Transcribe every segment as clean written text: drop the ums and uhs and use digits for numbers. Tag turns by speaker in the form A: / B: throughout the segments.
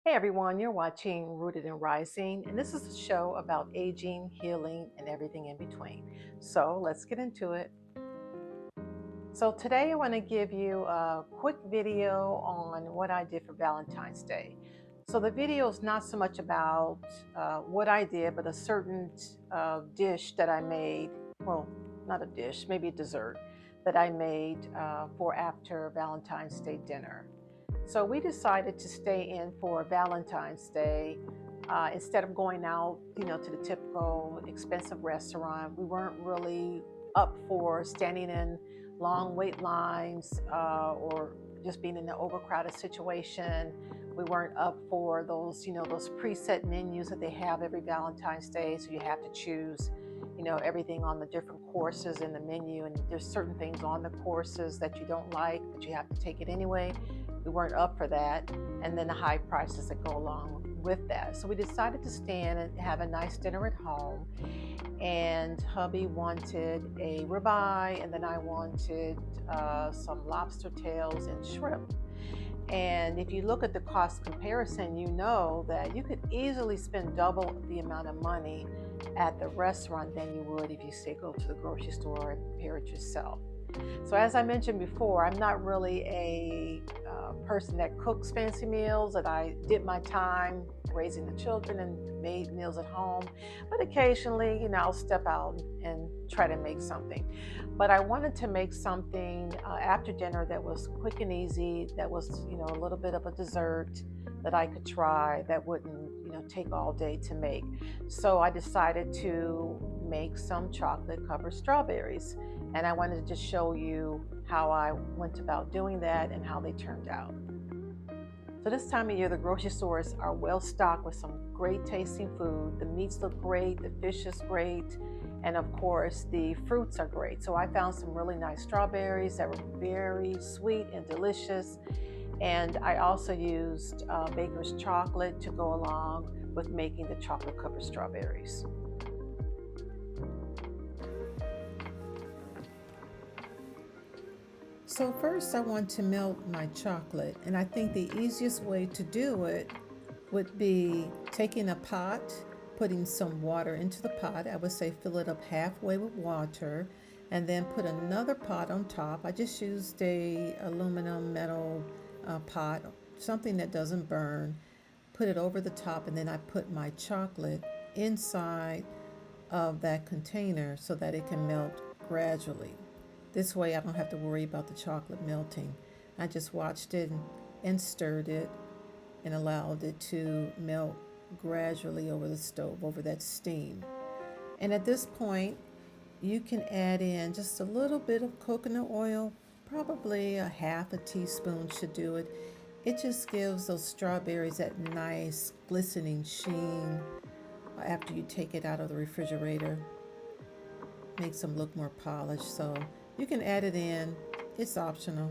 A: Hey everyone, you're watching Rooted and Rising, and this is a show about aging, healing, and everything in between. So let's get into it. So today I want to give you a quick video on what I did for Valentine's Day. So the video is not so much about what I did, but a certain dish that I made. Well, not a dish, maybe a dessert that I made for after Valentine's Day dinner. So we decided to stay in for Valentine's Day. Instead of going out, to the typical expensive restaurant, we weren't really up for standing in long wait lines or just being in an overcrowded situation. We weren't up for those preset menus that they have every Valentine's Day. So you have to choose, everything on the different courses in the menu. And there's certain things on the courses that you don't like, but you have to take it anyway. We weren't up for that. And then the high prices that go along with that. So we decided to stand and have a nice dinner at home. And hubby wanted a ribeye, and then I wanted some lobster tails and shrimp. And if you look at the cost comparison, you know that you could easily spend double the amount of money at the restaurant than you would if you say go to the grocery store and prepare it yourself. So, as I mentioned before, I'm not really a person that cooks fancy meals, and I did my time raising the children and made meals at home. But occasionally, I'll step out and try to make something. But I wanted to make something after dinner that was quick and easy, that was, a little bit of a dessert that I could try that wouldn't, take all day to make. So I decided to make some chocolate covered strawberries. And I wanted to just show you how I went about doing that and how they turned out. So this time of year, the grocery stores are well stocked with some great tasting food. The meats look great, the fish is great, and of course, the fruits are great. So I found some really nice strawberries that were very sweet and delicious. And I also used baker's chocolate to go along with making the chocolate covered strawberries. So first I want to melt my chocolate, and I think the easiest way to do it would be taking a pot, putting some water into the pot. I would say fill it up halfway with water, and then put another pot on top. I just used a aluminum metal pot, something that doesn't burn. Put it over the top, and then I put my chocolate inside of that container so that it can melt gradually. This way I don't have to worry about the chocolate melting. I just watched it and stirred it and allowed it to melt gradually over the stove, over that steam. And at this point, you can add in just a little bit of coconut oil, probably a half a teaspoon should do it. It just gives those strawberries that nice glistening sheen after you take it out of the refrigerator. Makes them look more polished. So you can add it in, it's optional.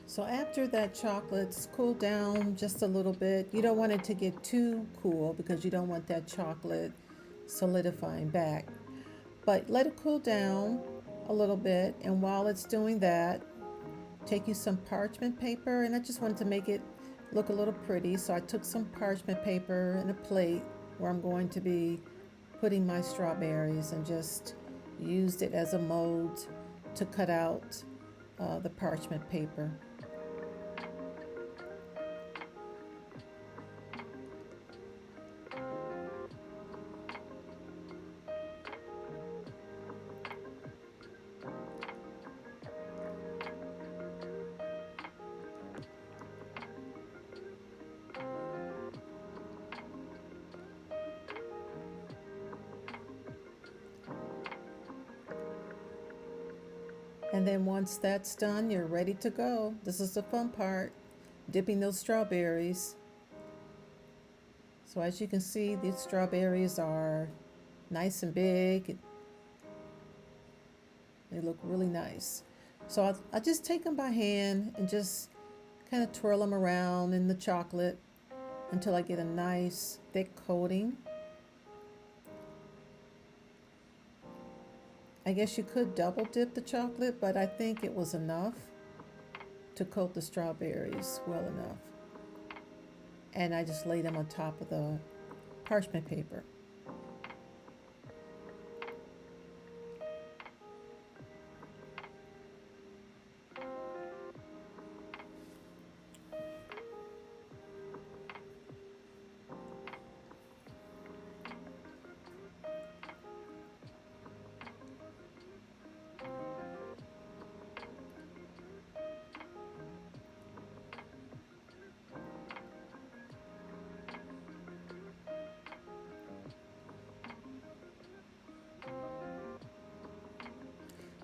A: So after that chocolate's cooled down just a little bit, you don't want it to get too cool because you don't want that chocolate solidifying back. But let it cool down a little bit, and while it's doing that, take you some parchment paper, and I just wanted to make it look a little pretty. So I took some parchment paper and a plate where I'm going to be putting my strawberries and just used it as a mold to cut out the parchment paper. And then once that's done, you're ready to go. This is the fun part, dipping those strawberries. So as you can see, these strawberries are nice and big. They look really nice. So I just take them by hand and just kind of twirl them around in the chocolate until I get a nice thick coating. I guess you could double dip the chocolate, but I think it was enough to coat the strawberries well enough. And I just lay them on top of the parchment paper.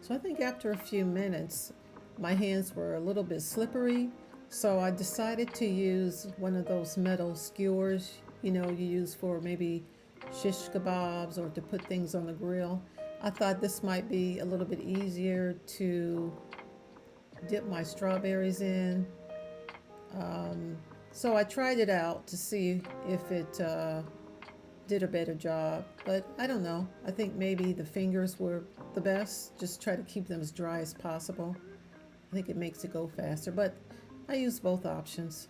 A: So I think after a few minutes, my hands were a little bit slippery. So I decided to use one of those metal skewers, you use for maybe shish kebabs or to put things on the grill. I thought this might be a little bit easier to dip my strawberries in. So I tried it out to see if it did a better job, but I don't know. I think maybe the fingers were the best. Just try to keep them as dry as possible. I think it makes it go faster, but I use both options.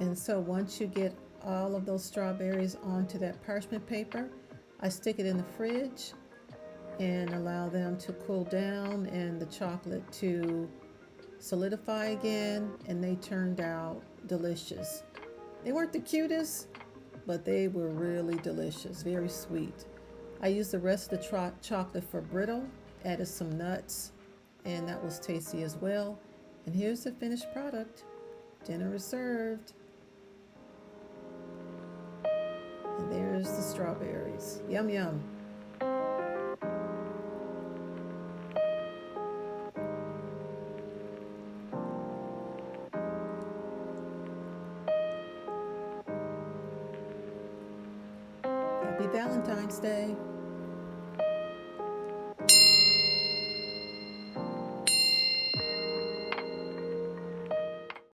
A: And so once you get all of those strawberries onto that parchment paper, I stick it in the fridge and allow them to cool down and the chocolate to solidify again, and they turned out delicious. They weren't the cutest, but they were really delicious, very sweet. I used the rest of the chocolate for brittle, added some nuts, and that was tasty as well. And here's the finished product. Dinner is served. And there's the strawberries. Yum, yum. Happy Valentine's Day.